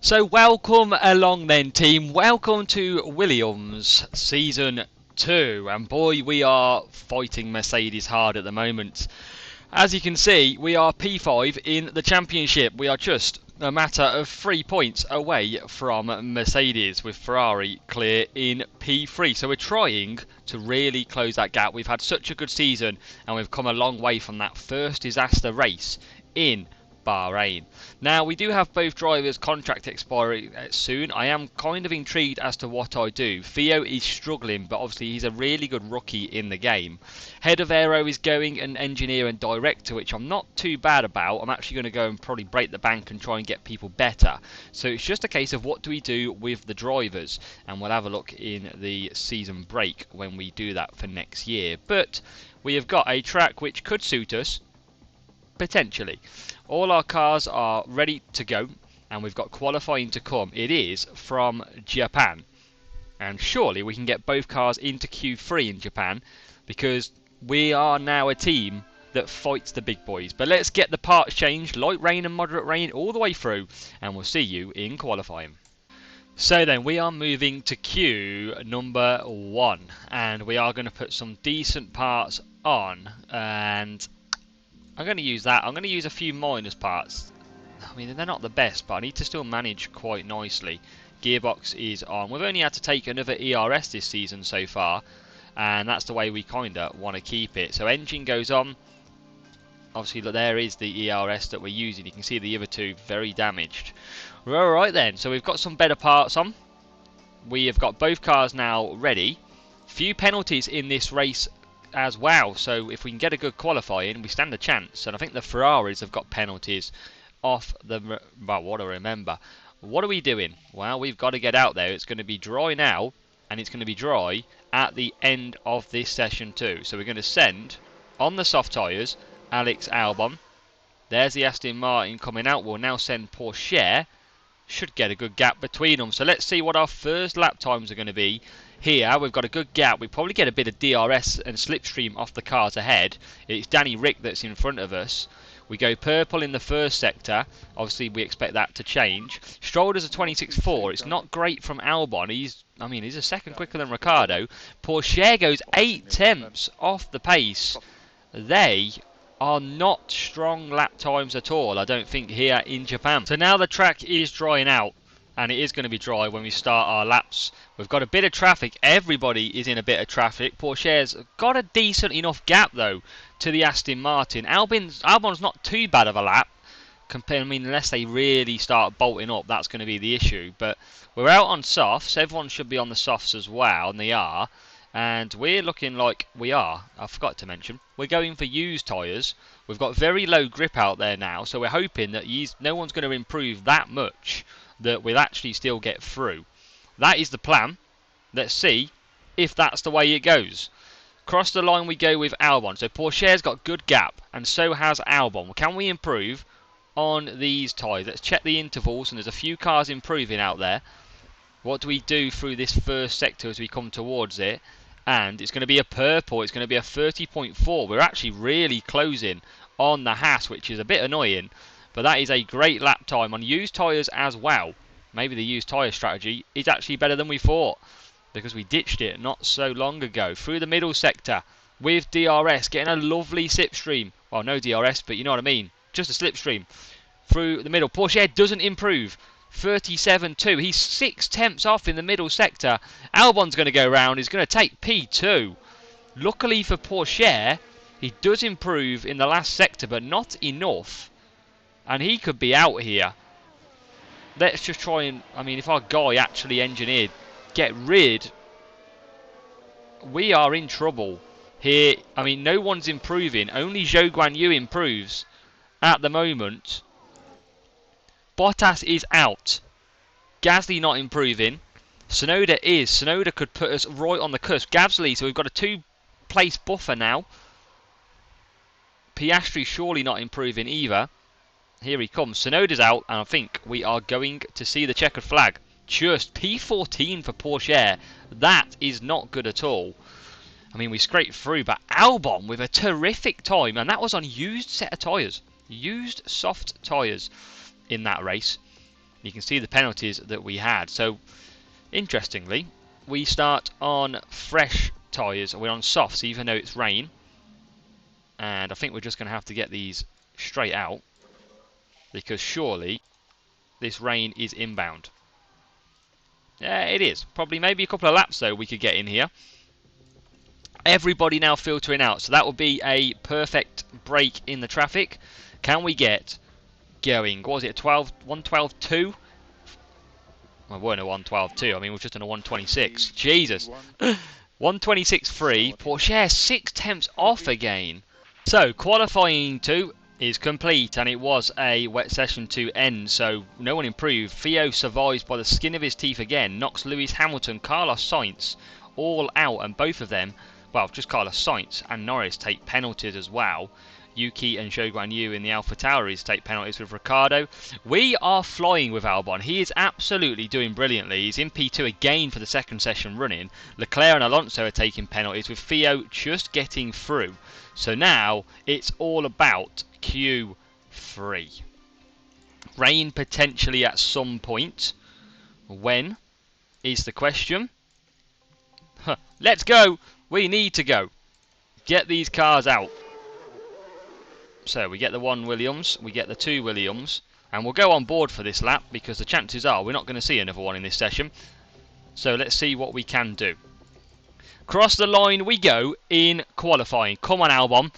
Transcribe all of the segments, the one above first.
So welcome along then, team. Welcome to Williams Season 2. And boy, we are fighting Mercedes hard at the moment. As you can see, we are P5 in the championship. We are just a matter of 3 points away from Mercedes, with Ferrari clear in P3. So we're trying to really close that gap. We've had such a good season and we've come a long way from that first disaster race in Bahrain. Now, we do have both drivers' contract expiring soon. I am kind of intrigued as to what I do. Theo is struggling, but obviously he's a really good rookie in the game. Head of Aero is going an engineer and director, which I'm not too bad about. I'm actually going to go and probably break the bank and try and get people better. So it's just a case of what do we do with the drivers, and we'll have a look in the season break when we do that for next year. But we have got a track which could suit us, potentially. All our cars are ready to go, and we've got qualifying to come. It is from Japan, and surely we can get both cars into Q3 in Japan, because we are now a team that fights the big boys. But let's get the parts changed, light rain and moderate rain all the way through, and we'll see you in qualifying. So then, we are moving to Q number 1, and we are going to put some decent parts on, and I'm going to use that. I'm going to use a few minus parts. I mean, they're not the best, but I need to still manage quite nicely. Gearbox is on. We've only had to take another ERS this season so far, and that's the way we kind of want to keep it. So engine goes on. Obviously, there is the ERS that we're using. You can see the other two very damaged. Alright then, so we've got some better parts on. We have got both cars now ready. Few penalties in this race as well, so if we can get a good qualifying, we stand a chance. And I think the Ferraris have got penalties off the... well, what I remember. What are we doing? Well, we've got to get out there. It's going to be dry now, and it's going to be dry at the end of this session too. So we're going to send, on the soft tyres, Alex Albon. There's the Aston Martin coming out. We'll now send Porsche. Should get a good gap between them. So let's see what our first lap times are going to be. Here we've got a good gap. We probably get a bit of DRS and slipstream off the cars ahead. It's Danny Rick that's in front of us. We go purple in the first sector. Obviously we expect that to change. Stroll does a 26.4. It's not great from Albon. He's a second quicker than Ricciardo. Porsche goes 8 tenths off the pace. They are not strong lap times at all, I don't think, here in Japan. So now the track is drying out, and it is going to be dry when we start our laps. We've got a bit of traffic. Everybody is in a bit of traffic. Porsche's got a decent enough gap though to the Aston Martin. Albon's not too bad of a lap. Unless they really start bolting up, that's going to be the issue. But we're out on softs. Everyone should be on the softs as well, and they are. And we're looking like we are. I forgot to mention, we're going for used tyres. We've got very low grip out there now, so we're hoping that no one's going to improve that much that we'll actually still get through. That is the plan. Let's see if that's the way it goes. Cross the line we go with Albon. So Porsche's got good gap, and so has Albon. Can we improve on these tyres? Let's check the intervals, and there's a few cars improving out there. What do we do through this first sector as we come towards it? And it's going to be a purple. It's going to be a 30.4. We're actually really closing on the Haas, which is a bit annoying. But that is a great lap time on used tyres as well. Maybe the used tyre strategy is actually better than we thought, because we ditched it not so long ago. Through the middle sector with DRS, getting a lovely slipstream. Well, no DRS, but you know what I mean. Just a slipstream. Through the middle. Porsche doesn't improve. 37.2. He's 6 tenths off in the middle sector. Albon's going to go round. He's going to take P2. Luckily for Porsche, he does improve in the last sector, but not enough. And he could be out here. Let's just try and... if our guy actually engineered get rid... we are in trouble here. No one's improving. Only Zhou Guanyu improves at the moment. Bottas is out. Gasly not improving. Tsunoda is. Tsunoda could put us right on the cusp. Gasly, so we've got a 2-place buffer now. Piastri surely not improving either. Here he comes. Tsunoda's out, and I think we are going to see the checkered flag. Just P14 for Porsche. That is not good at all. We scraped through, but Albon with a terrific time, and that was on used set of tyres. Used soft tyres in that race. You can see the penalties that we had. So, interestingly, we start on fresh tyres. We're on softs, even though it's rain. And I think we're just going to have to get these straight out, because surely this rain is inbound. Yeah, it is. Probably maybe a couple of laps, though, we could get in here. Everybody now filtering out, so that would be a perfect break in the traffic. Can we get going? What was it, 112.2? Well, we weren't a 112.2, I mean, we're just on a 126. Jesus. 126.3, Porsche 6 tenths off again. So, qualifying 2 is complete, and it was a wet session to end, so no one improved. Theo survives by the skin of his teeth again, knocks Lewis Hamilton, Carlos Sainz all out, and both of them, well, just Carlos Sainz and Norris take penalties as well. Yuki and Zhou Guan Yu in the AlphaTauri's take penalties with Ricciardo. We are flying with Albon. He is absolutely doing brilliantly. He's in P2 again for the second session running. Leclerc and Alonso are taking penalties, with Theo just getting through. So now it's all about Q3. Rain potentially at some point. When is the question? Let's go. We need to go. Get these cars out. So we get the 1 Williams, we get the 2 Williams, and we'll go on board for this lap because the chances are we're not going to see another one in this session. So let's see what we can do. Cross the line we go in qualifying. Come on, Albon.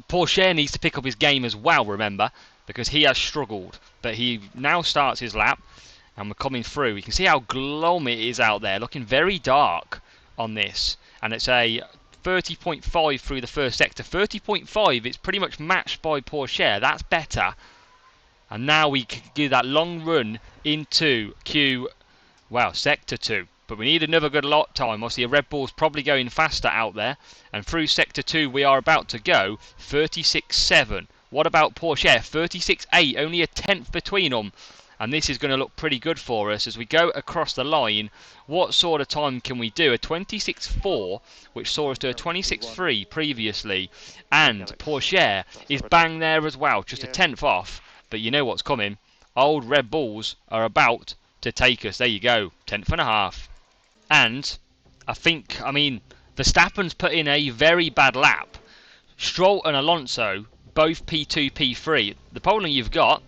Porsche needs to pick up his game as well, remember, because he has struggled. But he now starts his lap, and we're coming through. You can see how glum it is out there, looking very dark on this. And it's a 30.5 through the first sector. 30.5, it's pretty much matched by Porsche. That's better. And now we can do that long run into sector 2. But we need another good lot time. Obviously, a Red Bull's probably going faster out there. And through sector 2, we are about to go 36.7. What about Porsche? 36.8, only a tenth between them. And this is going to look pretty good for us as we go across the line. What sort of time can we do? A 26.4, which saw us do a 26.3 previously. And Porsche is bang there as well, just a tenth off. But you know what's coming. Old Red Bulls are about to take us. There you go, tenth and a half. And Verstappen's put in a very bad lap. Stroll and Alonso, both P2, P3. The problem you've got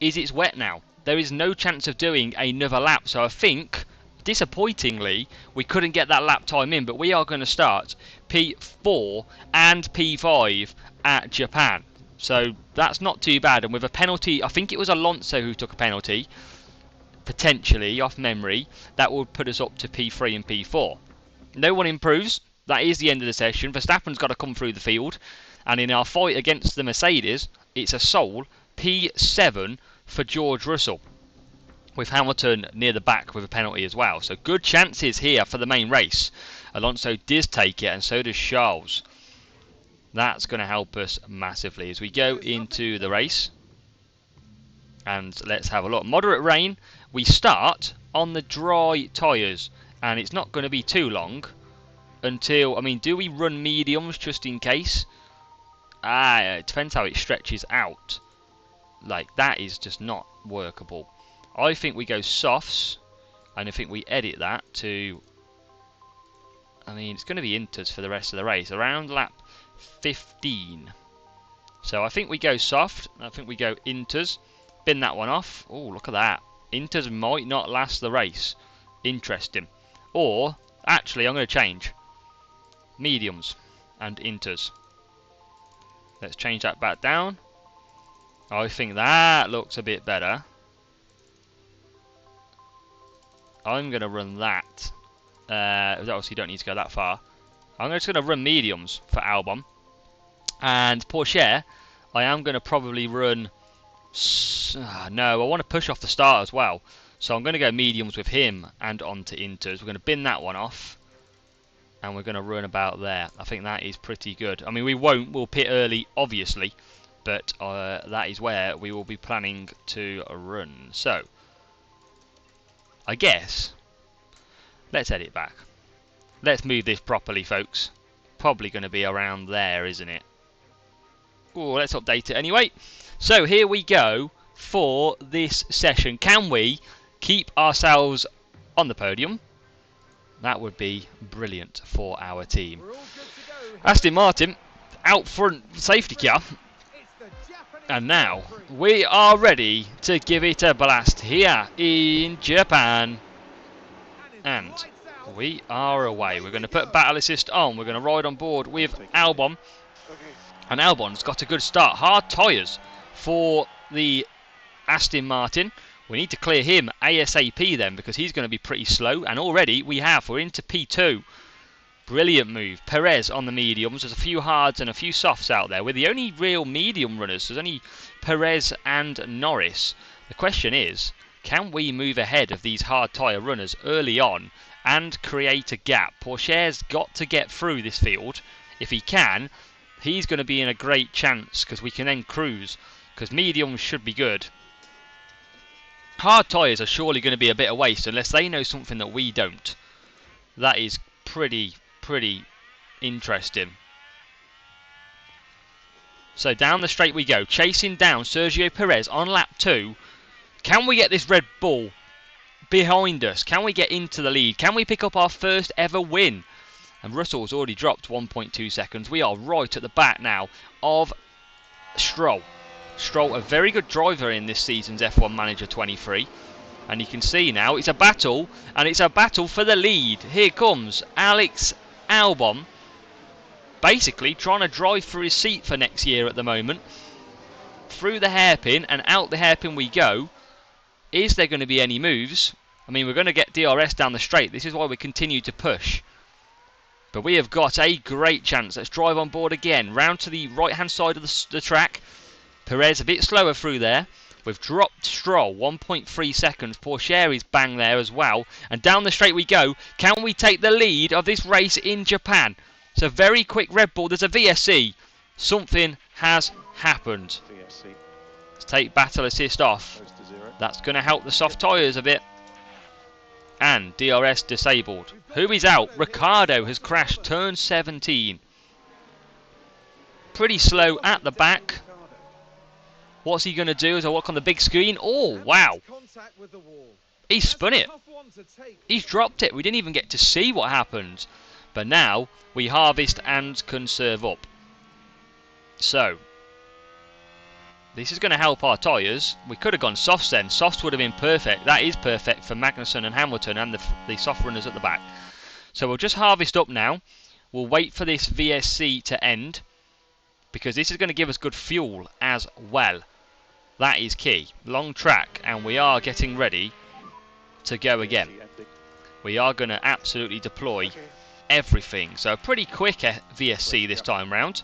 is it's wet now. There is no chance of doing another lap. So I think, disappointingly, we couldn't get that lap time in. But we are going to start P4 and P5 at Japan. So that's not too bad. And with a penalty, I think it was Alonso who took a penalty, potentially, off memory, that would put us up to P3 and P4. No one improves. That is the end of the session. Verstappen's got to come through the field. And in our fight against the Mercedes, it's a sole P7 for George Russell, with Hamilton near the back with a penalty as well. So good chances here for the main race. Alonso does take it, and so does Charles. That's going to help us massively as we go into the race. And let's have a look. Moderate rain. We start on the dry tyres, and it's not going to be too long until, do we run mediums just in case? It depends how it stretches out. Like, that is just not workable. I think we go softs, and I think we edit that to, it's going to be inters for the rest of the race, around lap 15. So I think we go soft, I think we go inters, bin that one off. Oh, look at that. Inters might not last the race. Interesting. Or, actually, I'm going to change. Mediums and inters. Let's change that back down. I think that looks a bit better. I'm going to run that. Obviously, you don't need to go that far. I'm just going to run mediums for Albon. And Porsche, I am going to probably run... No, I want to push off the start as well. So I'm going to go mediums with him and onto inters. We're going to bin that one off. And we're going to run about there. I think that is pretty good. We'll pit early, obviously. But that is where we will be planning to run. So, I guess, let's edit back. Let's move this properly, folks. Probably going to be around there, isn't it? Oh, let's update it anyway. So, here we go. for this session. Can we keep ourselves on the podium? That would be brilliant for our team. Aston Martin out front safety car. And now we are ready to give it a blast here in Japan. And we are away. We're going to put battle assist on. We're going to ride on board with Albon. And Albon's got a good start. Hard tyres for the Aston Martin. We need to clear him ASAP then, because he's going to be pretty slow. And already we're into P2. Brilliant move. Perez on the mediums. There's a few hards and a few softs out there. We're the only real medium runners. There's only Perez and Norris. The question is, can we move ahead of these hard tyre runners early on and create a gap? Pourchaire's got to get through this field. If he can, he's going to be in a great chance, because we can then cruise, because mediums should be good. Hard tyres are surely going to be a bit of waste unless they know something that we don't. That is pretty interesting. So down the straight we go, chasing down Sergio Perez on lap 2. Can we get this Red Bull behind us? Can we get into the lead? Can we pick up our first ever win? And Russell's already dropped 1.2 seconds. We are right at the back now of Stroll. Stroll, a very good driver in this season's F1 Manager 23. And you can see now it's a battle, and it's a battle for the lead. Here comes Alex Albon, basically trying to drive for his seat for next year at the moment. Through the hairpin and out the hairpin we go. Is there going to be any moves? I mean, we're going to get DRS down the straight. This is why we continue to push. But we have got a great chance. Let's drive on board again. Round to the right-hand side of the track. Perez a bit slower through there. We've dropped Stroll 1.3 seconds. Pourchaire is bang there as well. And down the straight we go. Can we take the lead of this race in Japan? It's a very quick Red Bull. There's a VSC. Something has happened. Let's take battle assist off. That's going to help the soft tyres a bit. And DRS disabled. Who is out? Ricciardo has crashed turn 17. Pretty slow at the back. What's he going to do as I walk on the big screen? Oh, wow. He spun it. He's dropped it. We didn't even get to see what happened. But now we harvest and conserve up. So this is going to help our tyres. We could have gone softs then. Softs would have been perfect. That is perfect for Magnussen and Hamilton and the soft runners at the back. So we'll just harvest up now. We'll wait for this VSC to end, because this is going to give us good fuel as well. That is key. Long track, and we are getting ready to go again. We are going to absolutely deploy everything. So a pretty quick VSC this time round.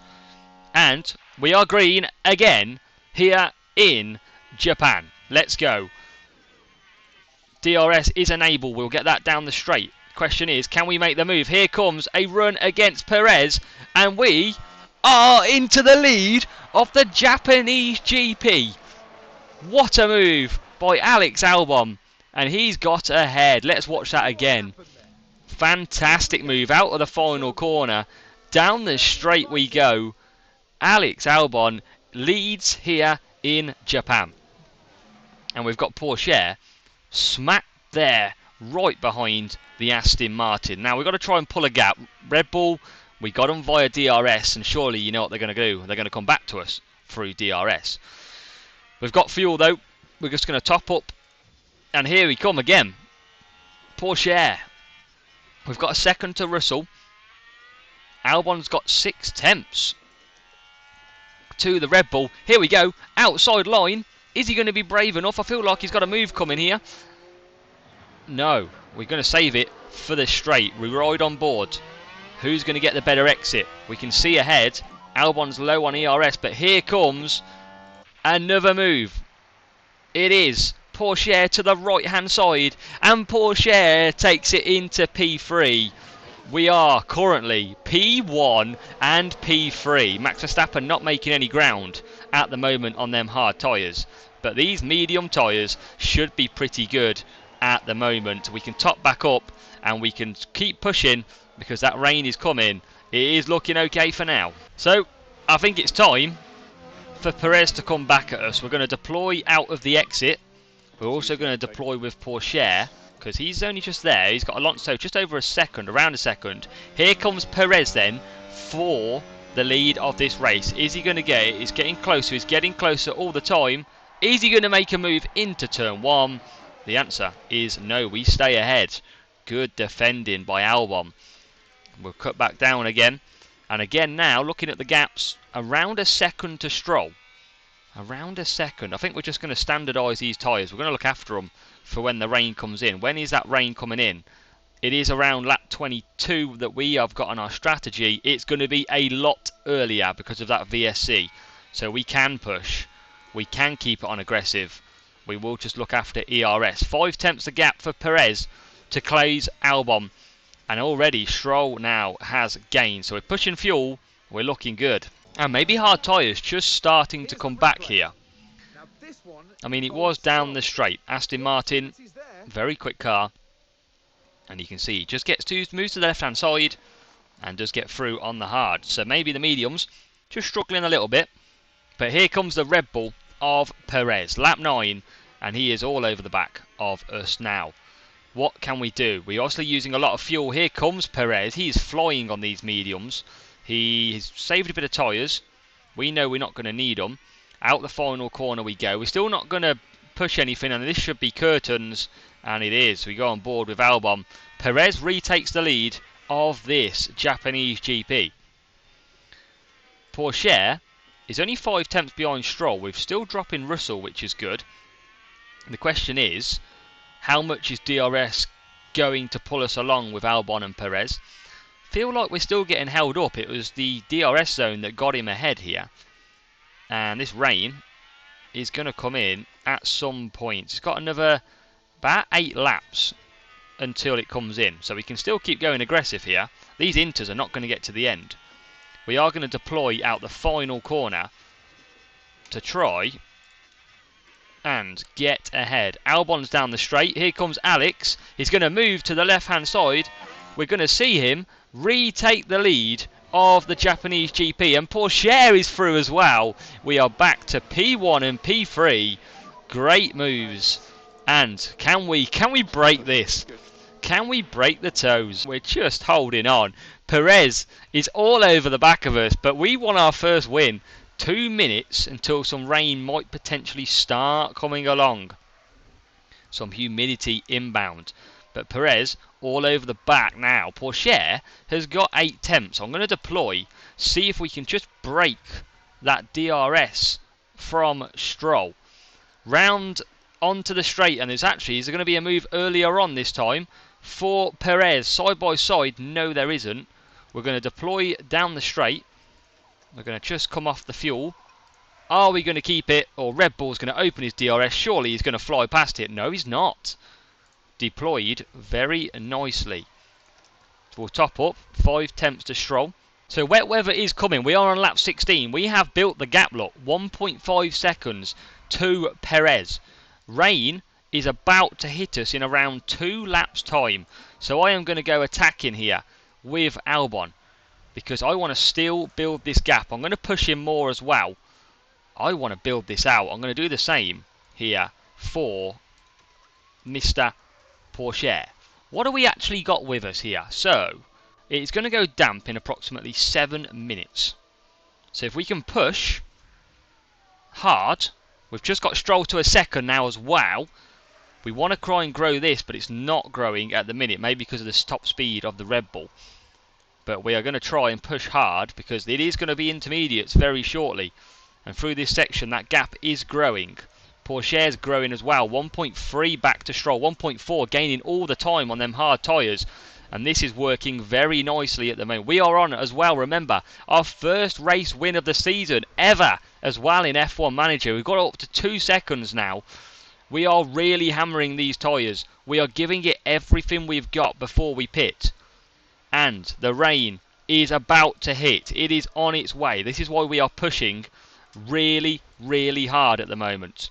And we are green again here in Japan. Let's go. DRS is enabled. We'll get that down the straight. Question is, can we make the move? Here comes a run against Perez, and we are into the lead of the Japanese GP. What a move by Alex Albon, and he's got ahead. Let's watch that again. Fantastic move out of the final corner. Down the straight we go. Alex Albon leads here in Japan. And we've got Pourchaire smack there, right behind the Aston Martin. Now we've got to try and pull a gap. Red Bull, we got them via DRS, and surely you know what they're going to do. They're going to come back to us through DRS. We've got fuel though. We're just going to top up. And here we come again. Pourchaire. We've got a second to Russell. Albon's got 6 tenths to the Red Bull. Here we go. Outside line. Is he going to be brave enough? I feel like he's got a move coming here. No. We're going to save it for the straight. We ride on board. Who's going to get the better exit? We can see ahead. Albon's low on ERS, but here comes another move. It is Pourchaire to the right hand side, and Pourchaire takes it into P3. We are currently P1 and P3. Max Verstappen not making any ground at the moment on them hard tyres, but these medium tyres should be pretty good at the moment. We can top back up and we can keep pushing, because that rain is coming. It is looking okay for now. So I think it's time for Perez to come back at us. We're going to deploy out of the exit. We're also going to deploy with Pourchaire, because he's only just there. He's got Alonso just over a second, around a second. Here comes Perez then for the lead of this race. Is he going to get it? He's getting closer. He's getting closer all the time. Is he going to make a move into turn one? The answer is no. We stay ahead. Good defending by Albon. We'll cut back down again. And again now, looking at the gaps, around a second to Stroll. Around a second. I think we're just going to standardise these tyres. We're going to look after them for when the rain comes in. When is that rain coming in? It is around lap 22 that we have got on our strategy. It's going to be a lot earlier because of that VSC. So we can push. We can keep it on aggressive. We will just look after ERS. 5 tenths the gap for Perez to close Albon. And already Stroll now has gained. So we're pushing fuel. We're looking good. And maybe hard tyres just starting to come back here. I mean, it was down the straight. Aston Martin, very quick car. And you can see, just moves to the left-hand side and does get through on the hard. So maybe the mediums just struggling a little bit. But here comes the Red Bull of Perez. Lap 9, and he is all over the back of us now. What can we do? We're obviously using a lot of fuel. Here comes Perez. He's flying on these mediums. He's saved a bit of tyres. We know we're not going to need them. Out the final corner we go. We're still not going to push anything, and this should be curtains, and it is. We go on board with Albon. Perez retakes the lead of this Japanese GP. Pourchaire is only 5 tenths behind Stroll. We're still dropping Russell, which is good. The question is, how much is DRS going to pull us along with Albon and Perez? Feel like we're still getting held up. It was the DRS zone that got him ahead here. And this rain is going to come in at some point. It's got another about 8 laps until it comes in. So we can still keep going aggressive here. These inters are not going to get to the end. We are going to deploy out the final corner to try and get ahead. Albon's down the straight. Here comes Alex. He's going to move to the left-hand side. We're going to see him retake the lead of the Japanese GP, and Pourchaire is through as well. We are back to P1 and P3. Great moves. And can we break this? Can we break the toes? We're just holding on. Perez is all over the back of us, but we won our first win. 2 minutes until some rain might potentially start coming along. Some humidity inbound. But Perez all over the back now. Pourchaire has got 8 tenths. I'm going to deploy, see if we can just break that DRS from Stroll. Round onto the straight, and there's going to be a move earlier on this time for Perez. Side by side, no there isn't. We're going to deploy down the straight. We're going to just come off the fuel. Are we going to keep it? Or Red Bull's going to open his DRS. Surely he's going to fly past it. No, he's not. Deployed very nicely. We'll top up 5 tenths to Stroll. So wet weather is coming. We are on lap 16. We have built the gap lock. 1.5 seconds to Perez. Rain is about to hit us in around 2 laps time. So I am going to go attacking here with Albon, because I want to still build this gap. I'm going to push him more as well. I want to build this out. I'm going to do the same here for Mr. Pourchaire. What have we actually got with us here? So it's going to go damp in approximately 7 minutes. So if we can push hard, we've just got Stroll to a second now as well. We want to try and grow this, but it's not growing at the minute, maybe because of the top speed of the Red Bull. But we are going to try and push hard, because it is going to be intermediates very shortly. And through this section, that gap is growing. Pourchaire's growing as well. 1.3 back to Stroll. 1.4 gaining all the time on them hard tyres. And this is working very nicely at the moment. We are on as well, remember, our first race win of the season ever as well in F1 Manager. We've got up to 2 seconds now. We are really hammering these tyres. We are giving it everything we've got before we pit. And the rain is about to hit. It is on its way. This is why we are pushing really, really hard at the moment.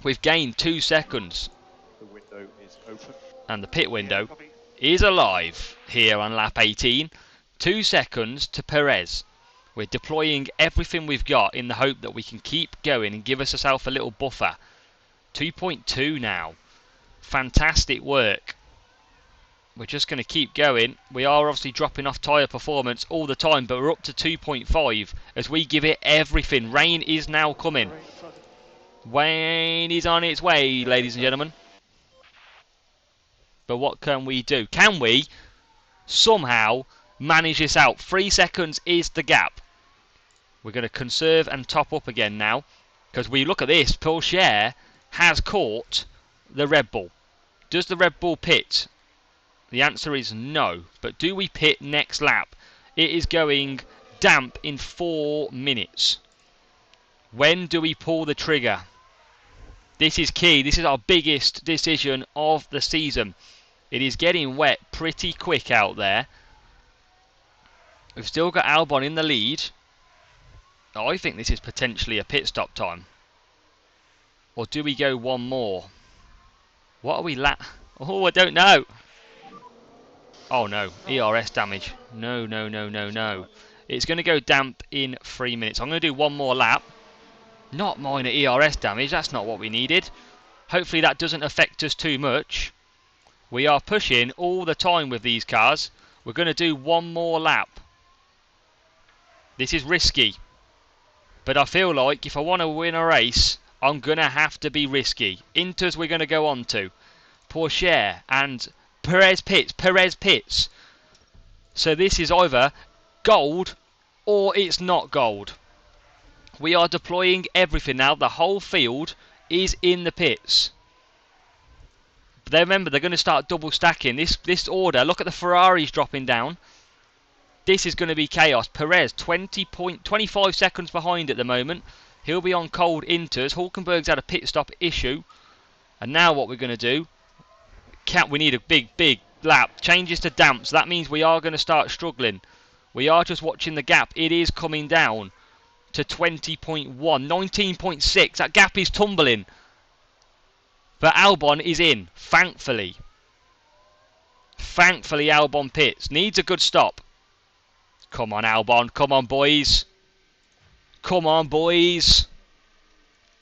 We've gained 2 seconds. The window is open. And the pit window is alive here on lap 18. 2 seconds to Perez. We're deploying everything we've got in the hope that we can keep going and give ourselves a little buffer. 2.2 now. Fantastic work. We're just going to keep going. We are obviously dropping off tyre performance all the time, but we're up to 2.5 as we give it everything. Rain is now coming. Rain is on its way, ladies and gentlemen. But what can we do? Can we somehow manage this out? 3 seconds is the gap. We're going to conserve and top up again now, because we look at this. Porsche has caught the Red Bull. Does the Red Bull pit? The answer is no. But do we pit next lap? It is going damp in 4 minutes. When do we pull the trigger? This is key. This is our biggest decision of the season. It is getting wet pretty quick out there. We've still got Albon in the lead. I think this is potentially a pit stop time. Or do we go one more? What are we Oh, I don't know. Oh no, ERS damage. No, no, no, no, no. It's going to go damp in 3 minutes. I'm going to do one more lap. Not minor ERS damage, that's not what we needed. Hopefully that doesn't affect us too much. We are pushing all the time with these cars. We're going to do one more lap. This is risky. But I feel like if I want to win a race, I'm going to have to be risky. Inters we're going to go on to. Porsche and Perez pits. So this is either gold or it's not gold. We are deploying everything now. The whole field is in the pits. But remember, they're going to start double stacking. This order, look at the Ferraris dropping down. This is going to be chaos. Perez, 25 seconds behind at the moment. He'll be on cold inters. Hulkenberg's had a pit stop issue. And now what we're going to do, we need a big lap. Changes to damp, so that means we are going to start struggling. We are just watching the gap. It is coming down to 20.1, 19.6. That gap is tumbling. But Albon is in, thankfully. Thankfully, Albon pits. Needs a good stop. Come on, Albon. Come on, boys. Come on, boys.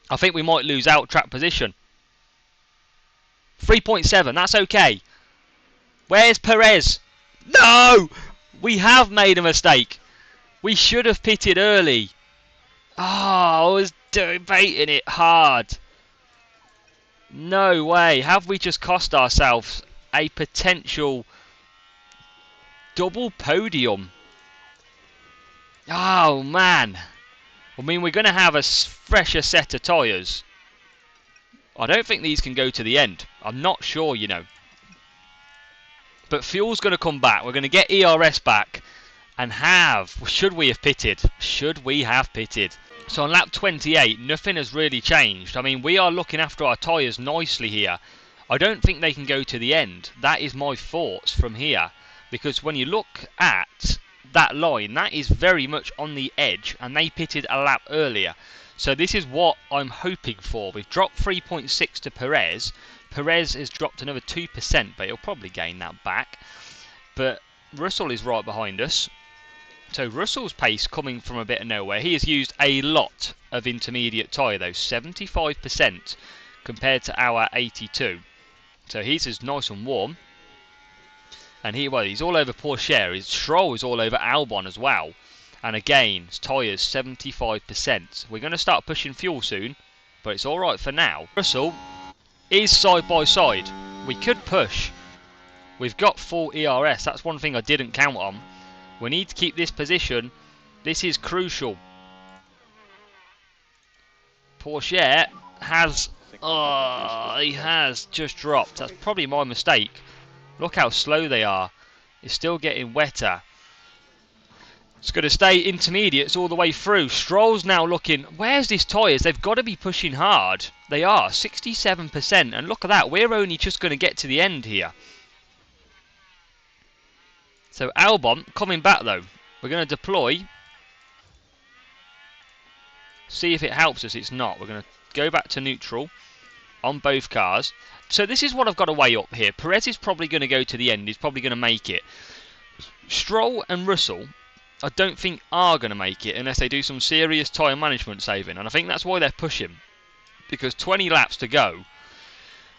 I think we might lose out track position. 3.7, that's okay. Where's Perez? No! We have made a mistake. We should have pitted early. I was debating it hard. No way. Have we just cost ourselves a potential double podium? Oh, man. I mean, we're going to have a fresher set of tyres. I don't think these can go to the end. I'm not sure, you know. But fuel's going to come back. We're going to get ERS back. And should we have pitted? Should we have pitted? So on lap 28, nothing has really changed. I mean, we are looking after our tyres nicely here. I don't think they can go to the end. That is my thoughts from here. Because when you look at that line, that is very much on the edge. And they pitted a lap earlier. So this is what I'm hoping for. We've dropped 3.6 to Perez. Perez has dropped another 2%, but he'll probably gain that back. But Russell is right behind us. So Russell's pace coming from a bit of nowhere. He has used a lot of intermediate tyre though, 75% compared to our 82. So he's as nice and warm. And he's all over Porsche. His Stroll is all over Albon as well. And again, his tyres 75%. We're going to start pushing fuel soon, but it's alright for now. Russell is side by side. We could push. We've got full ERS. That's one thing I didn't count on. We need to keep this position. This is crucial. Porsche has... he has just dropped. That's probably my mistake. Look how slow they are. It's still getting wetter. It's going to stay intermediates all the way through. Stroll's now looking... Where's these tyres? They've got to be pushing hard. They are. 67%. And look at that. We're only just going to get to the end here. So Albon coming back though. We're going to deploy. See if it helps us. It's not. We're going to go back to neutral on both cars. So this is what I've got to weigh up here. Perez is probably going to go to the end. He's probably going to make it. Stroll and Russell I don't think are going to make it unless they do some serious tyre management saving, and I think that's why they're pushing, because 20 laps to go,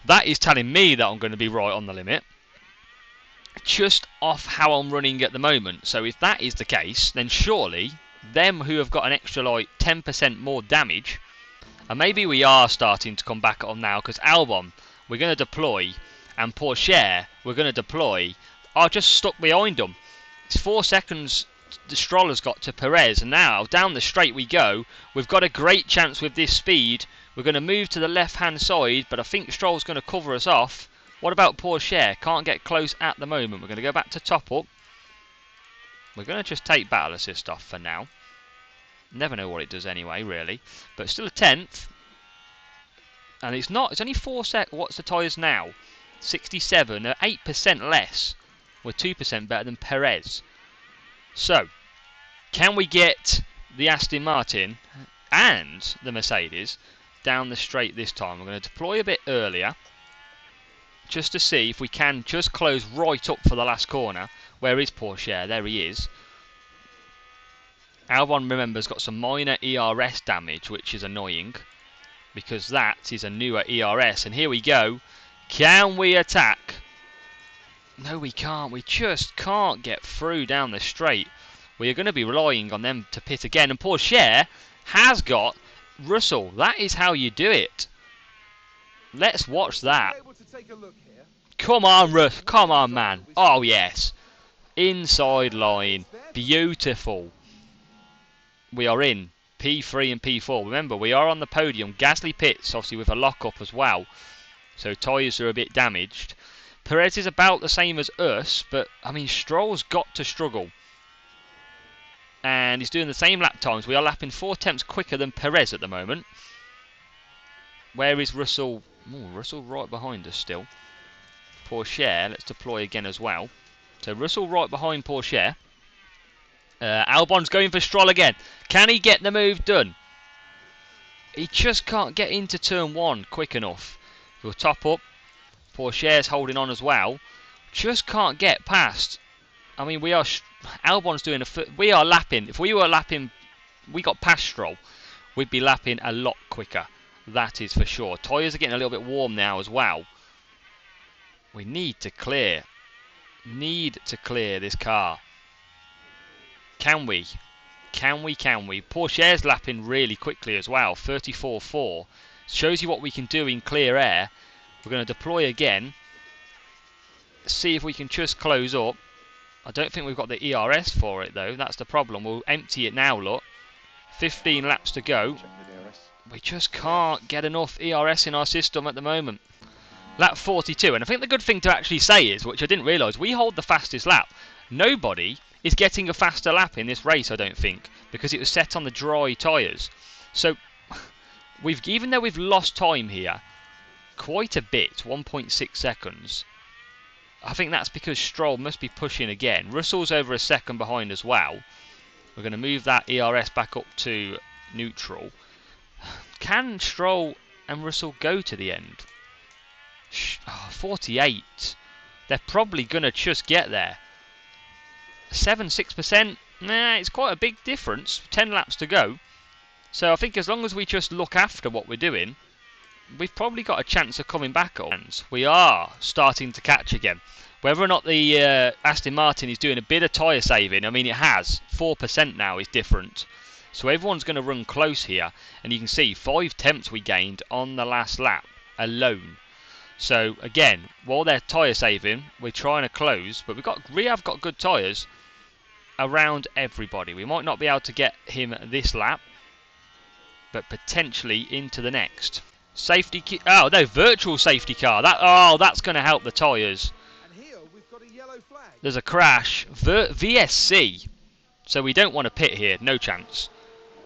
that is telling me that I'm going to be right on the limit, just off how I'm running at the moment. So if that is the case, then surely them who have got an extra like 10% more damage, and maybe we are starting to come back on now, because Albon we're going to deploy, and Porsche we're going to deploy, are just stuck behind them. It's 4 seconds the Stroll has got to Perez, and now down the straight we go. We've got a great chance with this speed. We're going to move to the left hand side, but I think Stroll's going to cover us off. What about Porsche? Can't get close at the moment. We're going to go back to top up. We're going to just take battle assist off for now. Never know what it does anyway, really. But still a 10th. And it's only 4 sec. What's the tyres now? 67, 8% less. We're 2% better than Perez. So, can we get the Aston Martin and the Mercedes down the straight this time? We're going to deploy a bit earlier, just to see if we can just close right up for the last corner. Where is Porsche? There he is. Albon, remember, has got some minor ERS damage, which is annoying, because that is a newer ERS. And here we go. Can we attack? No, we can't. We just can't get through down the straight. We are going to be relying on them to pit again. And Porsche has got Russell. That is how you do it. Let's watch that. Come on, Russ. Come on, man. Oh, yes. Inside line. Beautiful. We are in P3 and P4. Remember, we are on the podium. Gasly pits, obviously, with a lock-up as well. So tyres are a bit damaged. Perez is about the same as us, but, I mean, Stroll's got to struggle. And he's doing the same lap times. We are lapping 4 tenths quicker than Perez at the moment. Where is Russell? Oh, Russell right behind us still. Porsche, let's deploy again as well. So Russell right behind Porsche. Albon's going for Stroll again. Can he get the move done? He just can't get into turn 1 quick enough. We'll top up. Porsche's holding on as well. Just can't get past. I mean, we are. Albon's doing we are lapping. If we were lapping, we got past Stroll, we'd be lapping a lot quicker. That is for sure. Tyres are getting a little bit warm now as well. We need to clear. Need to clear this car. Can we? Can we? Can we? Porsche's lapping really quickly as well. 34.4. Shows you what we can do in clear air. We're going to deploy again. See if we can just close up. I don't think we've got the ERS for it though. That's the problem. We'll empty it now, look. 15 laps to go. We just can't get enough ERS in our system at the moment. Lap 42. And I think the good thing to actually say is, which I didn't realise, we hold the fastest lap. Nobody is getting a faster lap in this race, I don't think, because it was set on the dry tyres. So, even though we've lost time here, quite a bit, 1.6 seconds. I think that's because Stroll must be pushing again. Russell's over a second behind as well. We're going to move that ERS back up to neutral. Can Stroll and Russell go to the end? 48. They're probably going to just get there. 6%. Nah, it's quite a big difference. 10 laps to go. So I think as long as we just look after what we're doing, we've probably got a chance of coming back on. We are starting to catch again. Whether or not the Aston Martin is doing a bit of tyre saving, I mean it has. 4% now is different. So everyone's going to run close here. And you can see 5 tenths we gained on the last lap alone. So again, while they're tyre saving, we're trying to close. But we have got good tyres around everybody. We might not be able to get him this lap, but potentially into the next. Safety oh no, virtual safety car. That's going to help the tyres. And here we've got a yellow flag. There's a crash. VSC. So we don't want to pit here. No chance.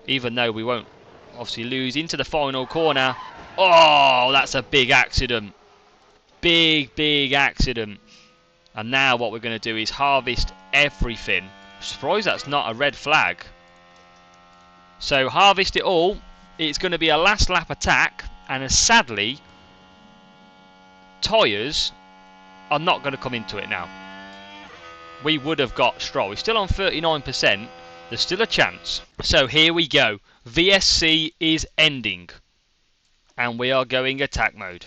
Even though we won't obviously lose into the final corner. Oh, that's a big accident. Big accident. And now what we're going to do is harvest everything. I'm surprised that's not a red flag. So harvest it all. It's going to be a last lap attack. And sadly, tyres are not going to come into it now. We would have got Stroll. He's still on 39%. There's still a chance. So here we go. VSC is ending. And we are going attack mode.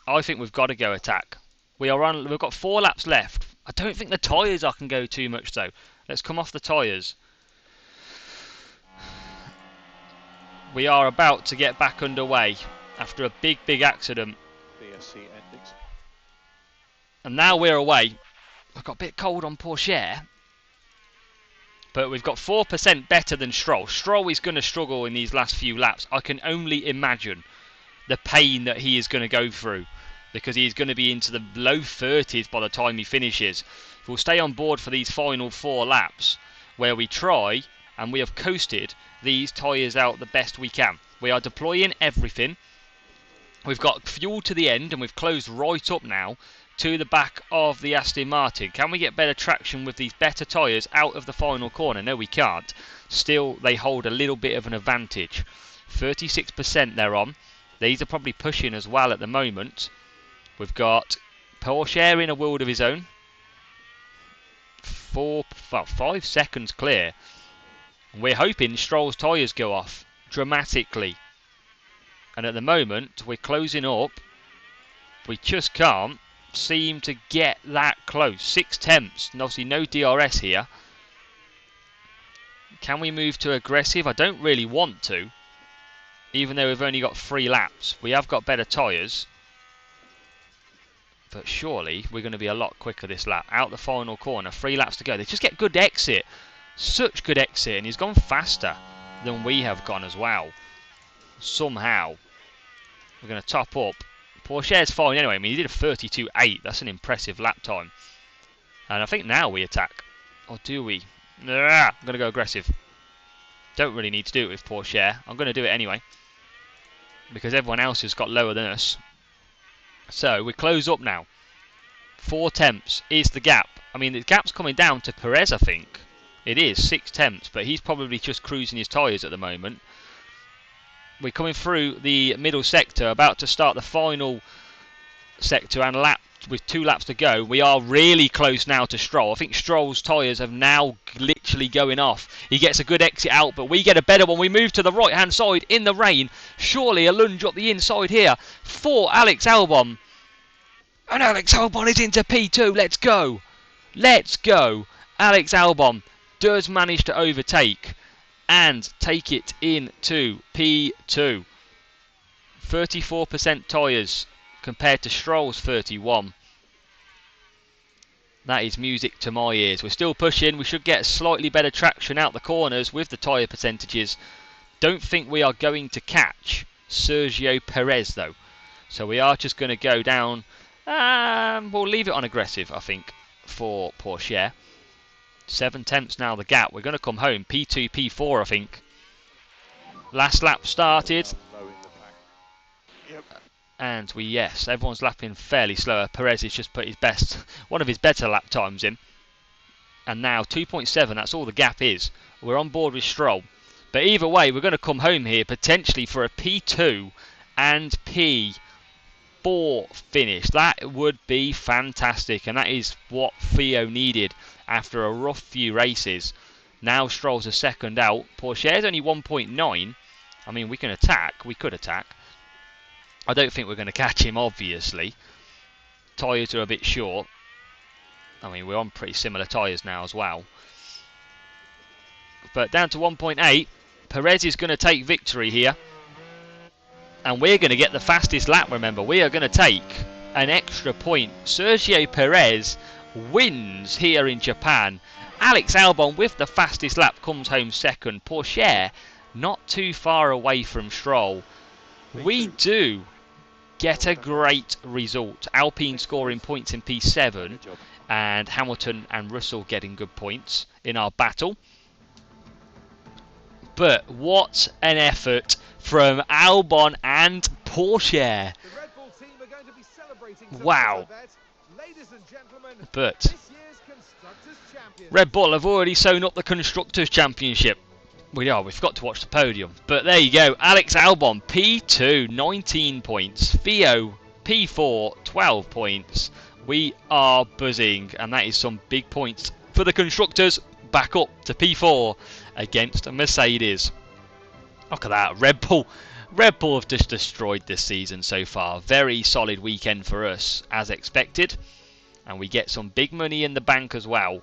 I think we've got to go attack. We've got 4 laps left. I don't think the tyres I can go too much though. Let's come off the tyres. We are about to get back underway after a big accident. BSC endings. And now we're away. I've got a bit cold on Porsche. But we've got 4% better than Stroll. Stroll is going to struggle in these last few laps. I can only imagine the pain that he is going to go through, because he's going to be into the low 30s by the time he finishes. We'll stay on board for these final 4 laps, where we try, and we have coasted these tyres out the best we can. We are deploying everything. We've got fuel to the end, and we've closed right up now to the back of the Aston Martin. Can we get better traction with these better tyres out of the final corner? No, we can't. Still, they hold a little bit of an advantage. 36% they're on. These are probably pushing as well at the moment. We've got Porsche in a world of his own. 5 seconds clear. We're hoping Stroll's tyres go off dramatically. And at the moment, we're closing up. We just can't seem to get that close. 6 tenths. And obviously no DRS here. Can we move to aggressive? I don't really want to. Even though we've only got 3 laps. We have got better tyres. But surely we're going to be a lot quicker this lap. Out the final corner. 3 laps to go. They just get good exit. Such good exit. And he's gone faster than we have gone as well. Somehow. We're going to top up. Porsche's fine anyway. I mean, he did a 32.8. That's an impressive lap time. And I think now we attack. Or do we? I'm going to go aggressive. Don't really need to do it with Porsche. I'm going to do it anyway, because everyone else has got lower than us. So we close up now. 4 tenths is the gap. I mean, the gap's coming down to Perez, I think. It is 6 tenths, but he's probably just cruising his tyres at the moment. We're coming through the middle sector, about to start the final sector, and with 2 laps to go. We are really close now to Stroll. I think Stroll's tyres have now literally going off. He gets a good exit out, but we get a better one. We move to the right hand side in the rain. Surely a lunge up the inside here for Alex Albon. And Alex Albon is into P2. Let's go. Let's go. Alex Albon does manage to overtake and take it into P2. 34% tyres compared to Stroll's 31. That is music to my ears. We're still pushing. We should get slightly better traction out the corners with the tyre percentages. Don't think we are going to catch Sergio Perez though. So we are just going to go down. We'll leave it on aggressive, I think, for Porsche. 7 tenths now the gap. We're going to come home. P2, P4, I think. Last lap started. Low in the pack. Yep. And yes, everyone's lapping fairly slower. Perez has just put his one of his better lap times in. And now 2.7, that's all the gap is. We're on board with Stroll. But either way, we're going to come home here potentially for a P2 and P4 finish. That would be fantastic. And that is what Theo needed after a rough few races. Now Stroll's a second out. Porsche's only 1.9. I mean, we can attack. We could attack. I don't think we're going to catch him, obviously. Tyres are a bit short. I mean, we're on pretty similar tyres now as well. But down to 1.8. Perez is going to take victory here. And we're going to get the fastest lap, remember. We are going to take an extra point. Sergio Perez wins here in Japan. Alex Albon with the fastest lap comes home second. Porsche not too far away from Stroll. We do get a great result. Alpine scoring points in P7 and Hamilton and Russell getting good points in our battle. But what an effort from Albon and Porsche. Wow. But Red Bull have already sewn up the Constructors' Championship. We've got to watch the podium. But there you go. Alex Albon, P2, 19 points. Theo, P4, 12 points. We are buzzing. And that is some big points for the Constructors. back up to P4 against Mercedes. Look at that, Red Bull. Red Bull have just destroyed this season so far. Very solid weekend for us, as expected. And we get some big money in the bank as well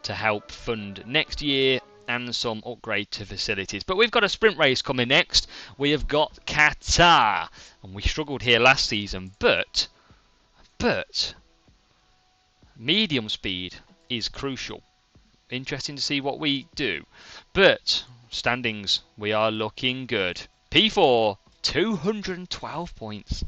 to help fund next year and some upgrade to facilities. But we've got a sprint race coming next. We have got Qatar. And we struggled here last season, but medium speed is crucial. Interesting to see what we do. But standings, we are looking good. P4, 212 points.